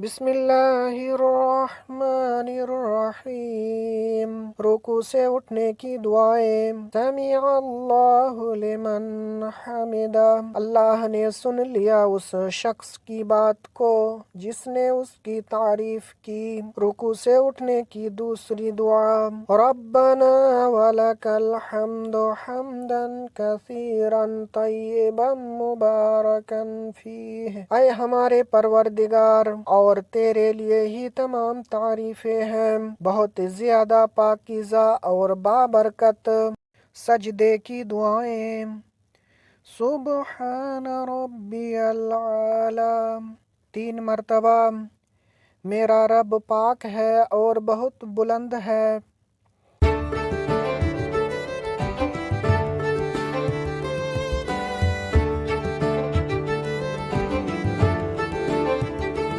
बिस्मिल्लाहिर्रहमानिर्रहीम। रुकू से उठने की दुआएं। समीअल्लाहु लिमन हमिदा। अल्लाह ने सुन लिया उस शख्स की बात को जिसने उसकी तारीफ की। रुकू से उठने की दूसरी दुआ, रब्बना वलकल हम्दु हम्दन कसीरन तय्यिबन मुबारकन फीह। ऐ हमारे परवरदिगार, और तेरे लिए ही तमाम तारीफें हैं, बहुत ज्यादा पाकीज़ा और बाबरकत। सजदे की दुआएं। सुब्हान रब्बियल आला 3 मरतबा। मेरा रब पाक है और बहुत बुलंद है।